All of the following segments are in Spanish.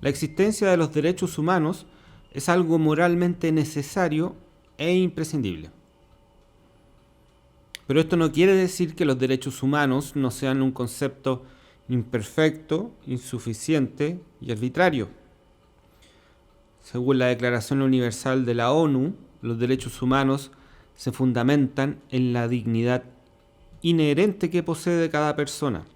La existencia de los derechos humanos es algo moralmente necesario e imprescindible. Pero esto no quiere decir que los derechos humanos no sean un concepto imperfecto, insuficiente y arbitrario. Según la Declaración Universal de la ONU, los derechos humanos se fundamentan en la dignidad inherente que posee cada persona.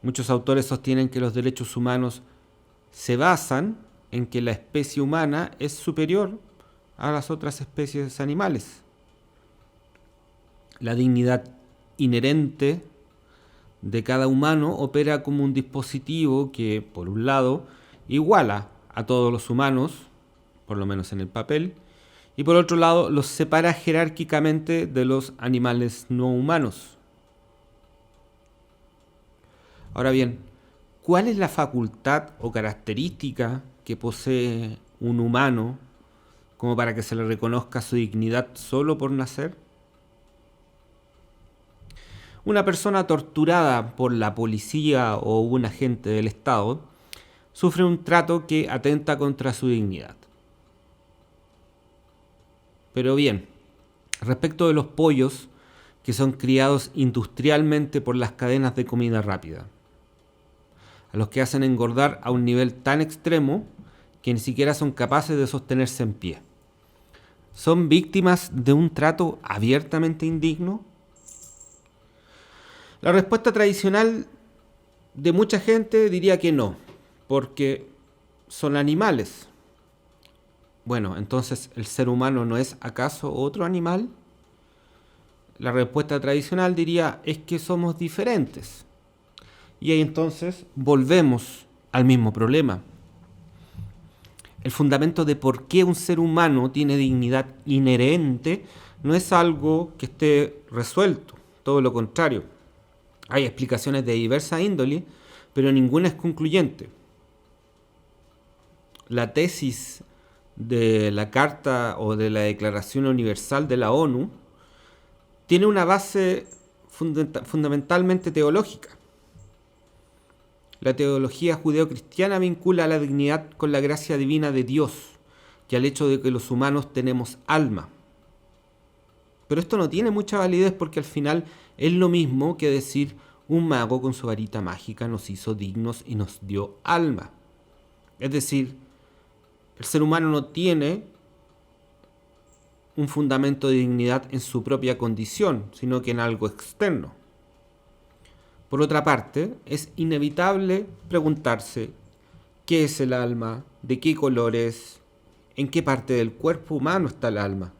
Muchos autores sostienen que los derechos humanos se basan en que la especie humana es superior a las otras especies animales. La dignidad inherente de cada humano opera como un dispositivo que, por un lado, iguala a todos los humanos, por lo menos en el papel, y por otro lado, los separa jerárquicamente de los animales no humanos. Ahora bien, ¿cuál es la facultad o característica que posee un humano como para que se le reconozca su dignidad solo por nacer? Una persona torturada por la policía o un agente del Estado sufre un trato que atenta contra su dignidad. Pero bien, respecto de los pollos que son criados industrialmente por las cadenas de comida rápida, a los que hacen engordar a un nivel tan extremo que ni siquiera son capaces de sostenerse en pie, ¿son víctimas de un trato abiertamente indigno? La respuesta tradicional de mucha gente diría que no, porque son animales. Bueno, entonces, ¿el ser humano no es acaso otro animal? La respuesta tradicional diría es que somos diferentes. Y ahí entonces volvemos al mismo problema. El fundamento de por qué un ser humano tiene dignidad inherente no es algo que esté resuelto, todo lo contrario. Hay explicaciones de diversa índole, pero ninguna es concluyente. La tesis de la Carta o de la Declaración Universal de la ONU tiene una base fundamentalmente teológica. La teología judeocristiana vincula la dignidad con la gracia divina de Dios y al hecho de que los humanos tenemos alma. Pero esto no tiene mucha validez porque al final es lo mismo que decir un mago con su varita mágica nos hizo dignos y nos dio alma. Es decir, el ser humano no tiene un fundamento de dignidad en su propia condición, sino que en algo externo. Por otra parte, es inevitable preguntarse qué es el alma, de qué color es, en qué parte del cuerpo humano está el alma.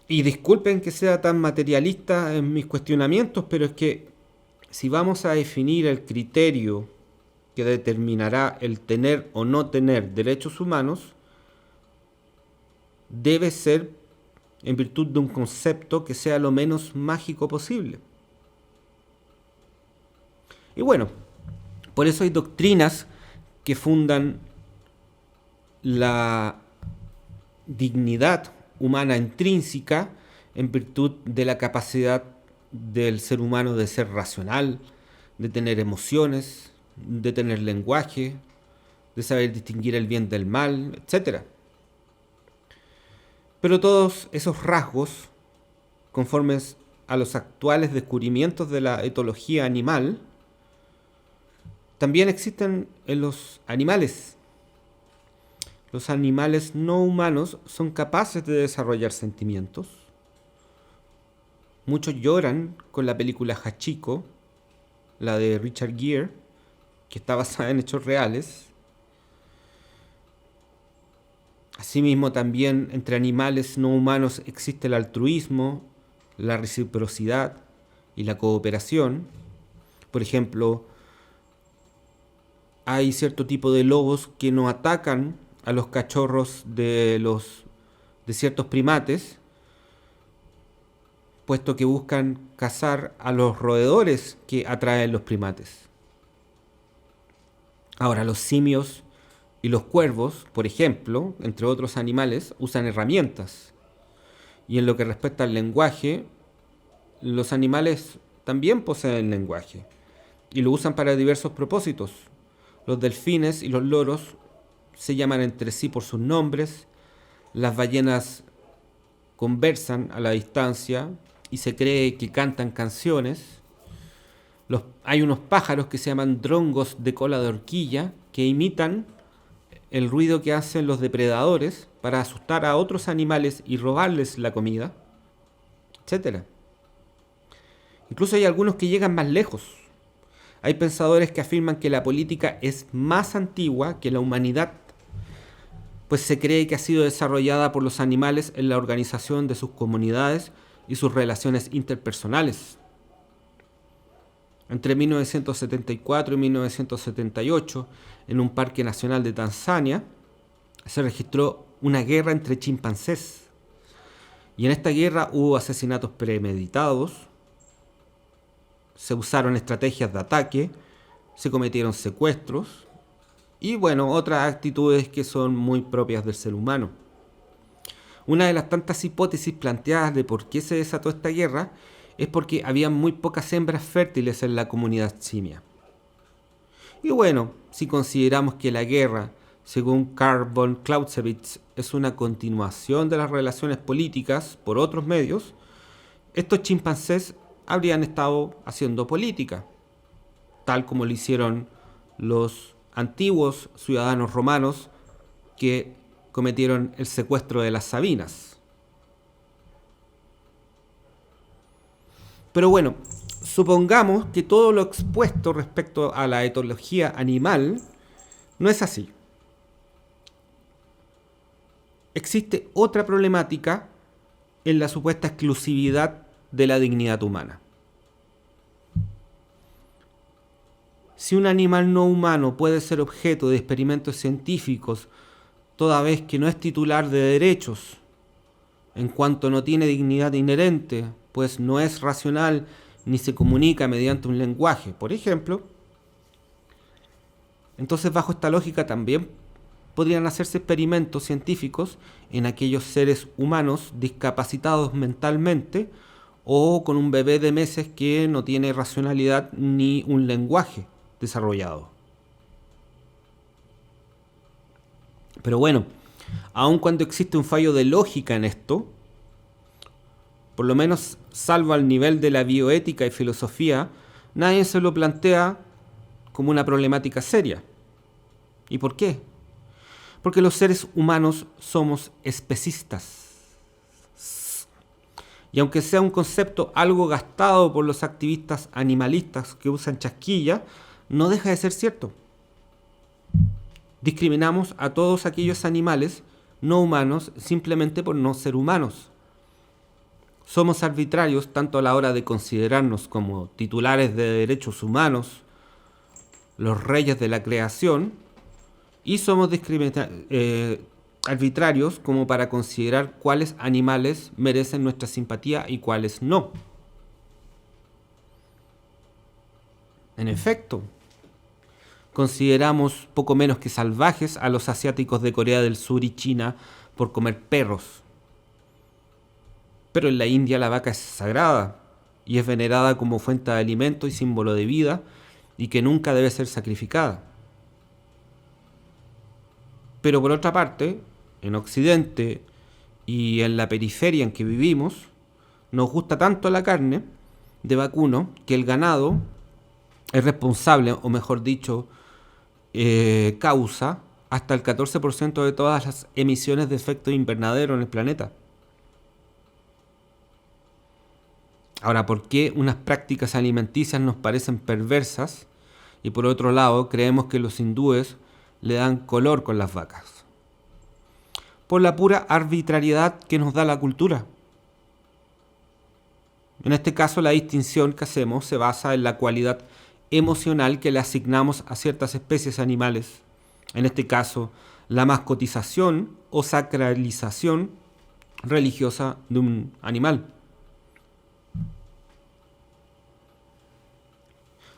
Y disculpen que sea tan materialista en mis cuestionamientos, pero es que si vamos a definir el criterio que determinará el tener o no tener derechos humanos, debe ser en virtud de un concepto que sea lo menos mágico posible. Y bueno, por eso hay doctrinas que fundan la dignidad humana intrínseca en virtud de la capacidad del ser humano de ser racional, de tener emociones, de tener lenguaje, de saber distinguir el bien del mal, etc. Pero todos esos rasgos, conformes a los actuales descubrimientos de la etología animal, también existen en los animales. Los animales no humanos son capaces de desarrollar sentimientos. Muchos lloran con la película Hachiko, la de Richard Gere, que está basada en hechos reales. Asimismo, también entre animales no humanos existe el altruismo, la reciprocidad y la cooperación. Por ejemplo, hay cierto tipo de lobos que no atacan a los cachorros de ciertos primates, puesto que buscan cazar a los roedores que atraen los primates. Ahora, los simios y los cuervos, por ejemplo, entre otros animales, usan herramientas. Y en lo que respecta al lenguaje, los animales también poseen lenguaje. y lo usan para diversos propósitos. Los delfines y los loros se llaman entre sí por sus nombres, las ballenas conversan a la distancia y se cree que cantan canciones. Hay unos pájaros que se llaman drongos de cola de horquilla que imitan el ruido que hacen los depredadores para asustar a otros animales y robarles la comida, etcétera. Incluso hay algunos que llegan más lejos. Hay pensadores que afirman que la política es más antigua que la humanidad, pues se cree que ha sido desarrollada por los animales en la organización de sus comunidades y sus relaciones interpersonales. Entre 1974 y 1978, en un parque nacional de Tanzania, se registró una guerra entre chimpancés. Y en esta guerra hubo asesinatos premeditados, se usaron estrategias de ataque, se cometieron secuestros y bueno, otras actitudes que son muy propias del ser humano. Una de las tantas hipótesis planteadas de por qué se desató esta guerra es porque había muy pocas hembras fértiles en la comunidad simia. Y bueno, si consideramos que la guerra, según Carl von Clausewitz, es una continuación de las relaciones políticas por otros medios, estos chimpancés habrían estado haciendo política, tal como lo hicieron los antiguos ciudadanos romanos que cometieron el secuestro de las Sabinas. Pero bueno, supongamos que todo lo expuesto respecto a la etología animal no es así. Existe otra problemática en la supuesta exclusividad de la dignidad humana. Si un animal no humano puede ser objeto de experimentos científicos toda vez que no es titular de derechos, en cuanto no tiene dignidad inherente, pues no es racional ni se comunica mediante un lenguaje, por ejemplo, entonces bajo esta lógica también podrían hacerse experimentos científicos en aquellos seres humanos discapacitados mentalmente o con un bebé de meses que no tiene racionalidad ni un lenguaje desarrollado. Pero bueno, aun cuando existe un fallo de lógica en esto, por lo menos salvo al nivel de la bioética y filosofía, nadie se lo plantea como una problemática seria. ¿Y por qué? Porque los seres humanos somos especistas. Y aunque sea un concepto algo gastado por los activistas animalistas que usan chasquilla, no deja de ser cierto. Discriminamos a todos aquellos animales no humanos simplemente por no ser humanos. Somos arbitrarios tanto a la hora de considerarnos como titulares de derechos humanos, los reyes de la creación, y somos arbitrarios como para considerar cuáles animales merecen nuestra simpatía y cuáles no. En efecto, consideramos poco menos que salvajes a los asiáticos de Corea del Sur y China por comer perros. Pero en la India la vaca es sagrada y es venerada como fuente de alimento y símbolo de vida y que nunca debe ser sacrificada. Pero por otra parte, en Occidente y en la periferia en que vivimos, nos gusta tanto la carne de vacuno que el ganado es responsable, o mejor dicho, causa hasta el 14% de todas las emisiones de efecto invernadero en el planeta. Ahora, ¿por qué unas prácticas alimenticias nos parecen perversas y por otro lado creemos que los hindúes le dan color con las vacas? Por la pura arbitrariedad que nos da la cultura. En este caso, la distinción que hacemos se basa en la cualidad emocional que le asignamos a ciertas especies animales. En este caso, la mascotización o sacralización religiosa de un animal.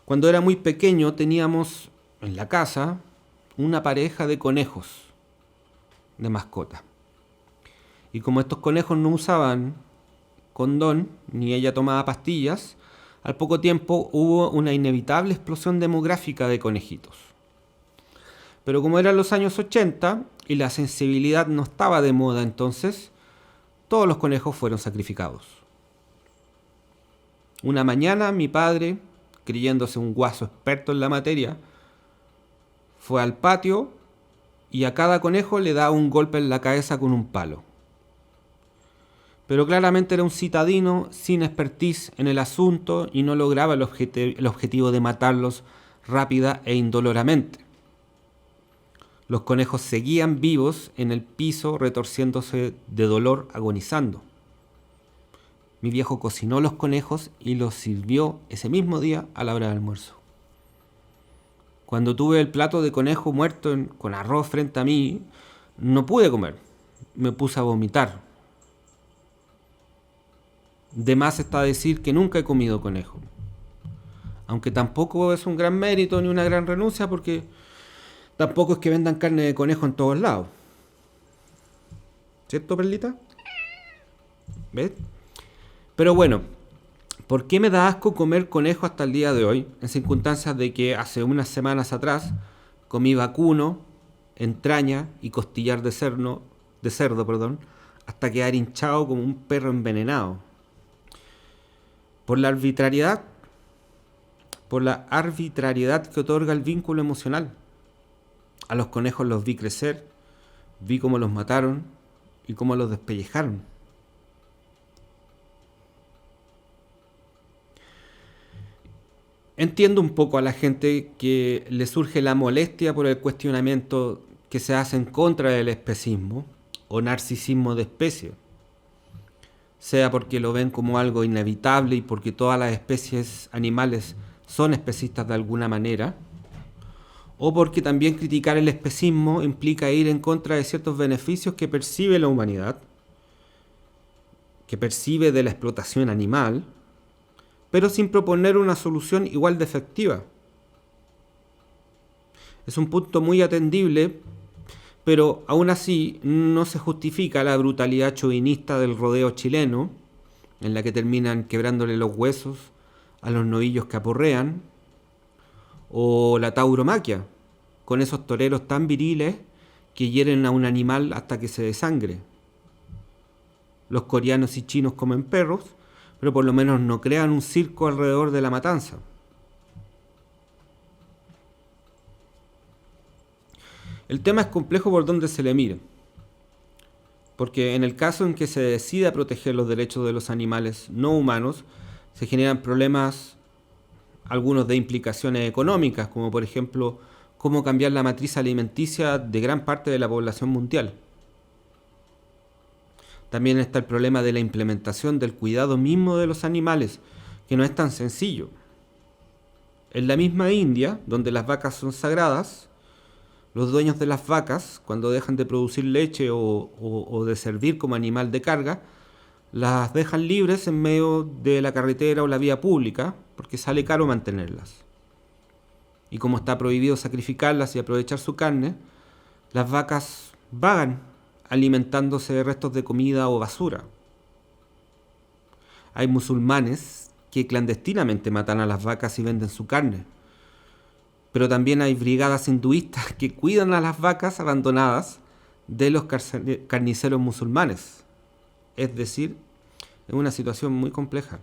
Cuando era muy pequeño teníamos en la casa una pareja de conejos de mascota. Y como estos conejos no usaban condón, ni ella tomaba pastillas, al poco tiempo hubo una inevitable explosión demográfica de conejitos. Pero como eran los años 80 y la sensibilidad no estaba de moda entonces, todos los conejos fueron sacrificados. Una mañana mi padre, creyéndose un guaso experto en la materia, fue al patio y a cada conejo le daba un golpe en la cabeza con un palo. Pero claramente era un citadino sin expertise en el asunto y no lograba el objetivo de matarlos rápida e indoloramente. Los conejos seguían vivos en el piso, retorciéndose de dolor, agonizando. Mi viejo cocinó los conejos y los sirvió ese mismo día a la hora del almuerzo. Cuando tuve el plato de conejo muerto con arroz frente a mí, no pude comer. Me puse a vomitar. De más está decir que nunca he comido conejo. Aunque tampoco es un gran mérito ni una gran renuncia, porque tampoco es que vendan carne de conejo en todos lados. ¿Cierto, Perlita? ¿Ves? Pero bueno, ¿por qué me da asco comer conejo hasta el día de hoy? En circunstancias de que hace unas semanas atrás comí vacuno, entraña y costillar de cerdo, hasta quedar hinchado como un perro envenenado. Por la arbitrariedad que otorga el vínculo emocional. A los conejos los vi crecer, vi cómo los mataron y cómo los despellejaron. Entiendo un poco a la gente que le surge la molestia por el cuestionamiento que se hace en contra del especismo o narcisismo de especie, sea porque lo ven como algo inevitable y porque todas las especies animales son especistas de alguna manera, o porque también criticar el especismo implica ir en contra de ciertos beneficios que percibe la humanidad, que percibe de la explotación animal, pero sin proponer una solución igual de efectiva. Es un punto muy atendible, pero aún así no se justifica la brutalidad chauvinista del rodeo chileno, en la que terminan quebrándole los huesos a los novillos que aporrean, o la tauromaquia, con esos toreros tan viriles que hieren a un animal hasta que se desangre. Los coreanos y chinos comen perros, pero por lo menos no crean un circo alrededor de la matanza. El tema es complejo por donde se le mire, porque en el caso en que se decida proteger los derechos de los animales no humanos, se generan problemas, algunos de implicaciones económicas, como por ejemplo, cómo cambiar la matriz alimenticia de gran parte de la población mundial. También está el problema de la implementación del cuidado mismo de los animales, que no es tan sencillo. En la misma India, donde las vacas son sagradas, los dueños de las vacas, cuando dejan de producir leche o de servir como animal de carga, las dejan libres en medio de la carretera o la vía pública, porque sale caro mantenerlas. Y como está prohibido sacrificarlas y aprovechar su carne, las vacas vagan alimentándose de restos de comida o basura. Hay musulmanes que clandestinamente matan a las vacas y venden su carne. Pero también hay brigadas hinduistas que cuidan a las vacas abandonadas de los carniceros musulmanes. Es decir, es una situación muy compleja.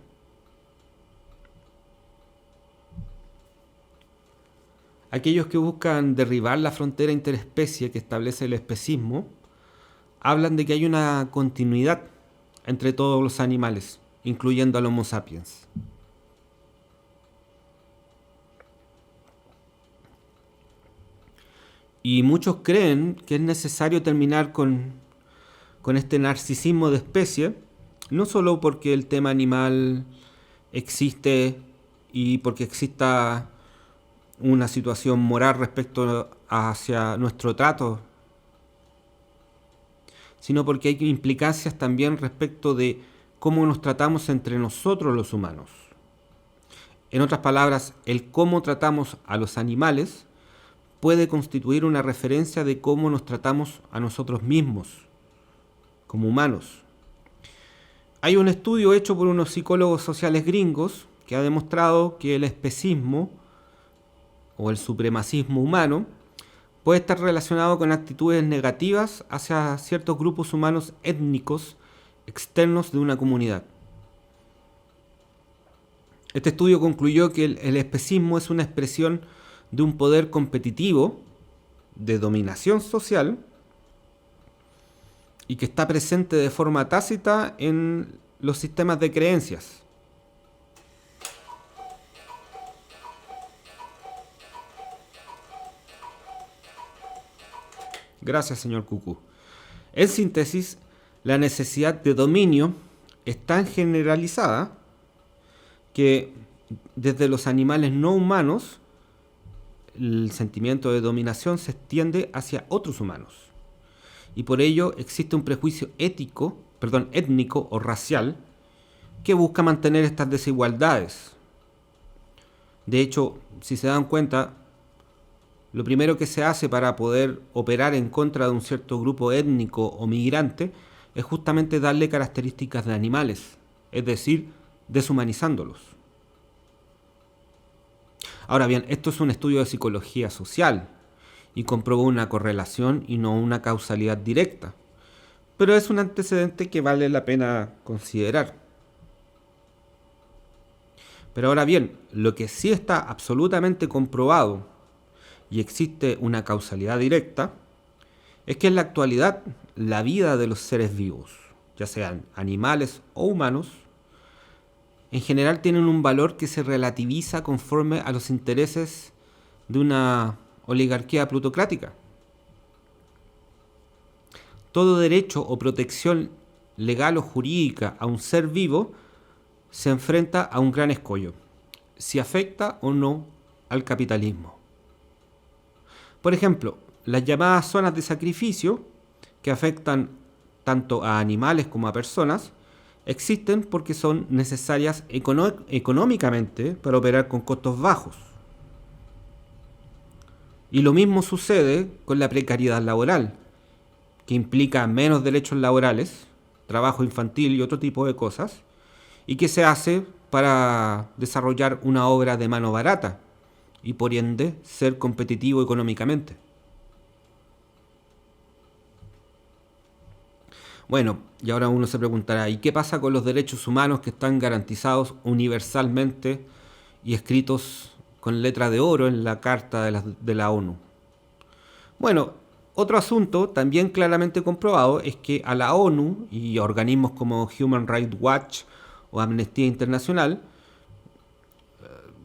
Aquellos que buscan derribar la frontera interespecie que establece el especismo hablan de que hay una continuidad entre todos los animales, incluyendo al Homo sapiens. Y muchos creen que es necesario terminar con este narcisismo de especie, no solo porque el tema animal existe y porque exista una situación moral respecto hacia nuestro trato, sino porque hay implicancias también respecto de cómo nos tratamos entre nosotros los humanos. En otras palabras, el cómo tratamos a los animales puede constituir una referencia de cómo nos tratamos a nosotros mismos, como humanos. Hay un estudio hecho por unos psicólogos sociales gringos que ha demostrado que el especismo o el supremacismo humano puede estar relacionado con actitudes negativas hacia ciertos grupos humanos étnicos externos de una comunidad. Este estudio concluyó que el especismo es una expresión de un poder competitivo, de dominación social, y que está presente de forma tácita en los sistemas de creencias. Gracias, señor Cucú. En síntesis, la necesidad de dominio es tan generalizada que desde los animales no humanos el sentimiento de dominación se extiende hacia otros humanos. Y por ello existe un prejuicio étnico o racial que busca mantener estas desigualdades. De hecho, si se dan cuenta, lo primero que se hace para poder operar en contra de un cierto grupo étnico o migrante es justamente darle características de animales, es decir, deshumanizándolos. Ahora bien, esto es un estudio de psicología social y comprobó una correlación y no una causalidad directa, pero es un antecedente que vale la pena considerar. Pero ahora bien, lo que sí está absolutamente comprobado y existe una causalidad directa es que en la actualidad la vida de los seres vivos, ya sean animales o humanos, en general tienen un valor que se relativiza conforme a los intereses de una oligarquía plutocrática. Todo derecho o protección legal o jurídica a un ser vivo se enfrenta a un gran escollo, si afecta o no al capitalismo. Por ejemplo, las llamadas zonas de sacrificio, que afectan tanto a animales como a personas, existen porque son necesarias económicamente para operar con costos bajos. Y lo mismo sucede con la precariedad laboral, que implica menos derechos laborales, trabajo infantil y otro tipo de cosas, y que se hace para desarrollar una obra de mano barata y por ende ser competitivo económicamente. Bueno, y ahora uno se preguntará, ¿y qué pasa con los derechos humanos que están garantizados universalmente y escritos con letra de oro en la Carta de la ONU? Bueno, otro asunto también claramente comprobado es que a la ONU y a organismos como Human Rights Watch o Amnistía Internacional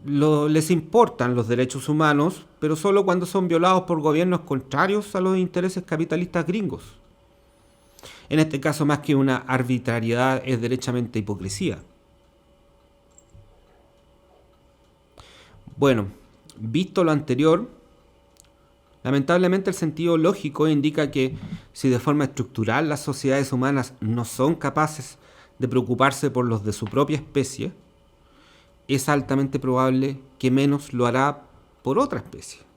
les importan los derechos humanos, pero solo cuando son violados por gobiernos contrarios a los intereses capitalistas gringos. En este caso, más que una arbitrariedad, es derechamente hipocresía. Bueno, visto lo anterior, lamentablemente el sentido lógico indica que si de forma estructural las sociedades humanas no son capaces de preocuparse por los de su propia especie, es altamente probable que menos lo hará por otra especie.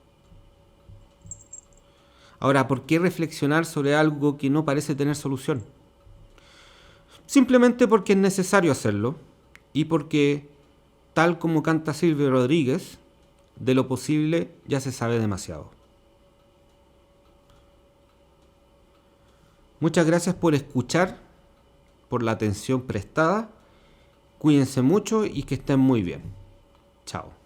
Ahora, ¿por qué reflexionar sobre algo que no parece tener solución? Simplemente porque es necesario hacerlo y porque, tal como canta Silvio Rodríguez, de lo posible ya se sabe demasiado. Muchas gracias por escuchar, por la atención prestada. Cuídense mucho y que estén muy bien. Chao.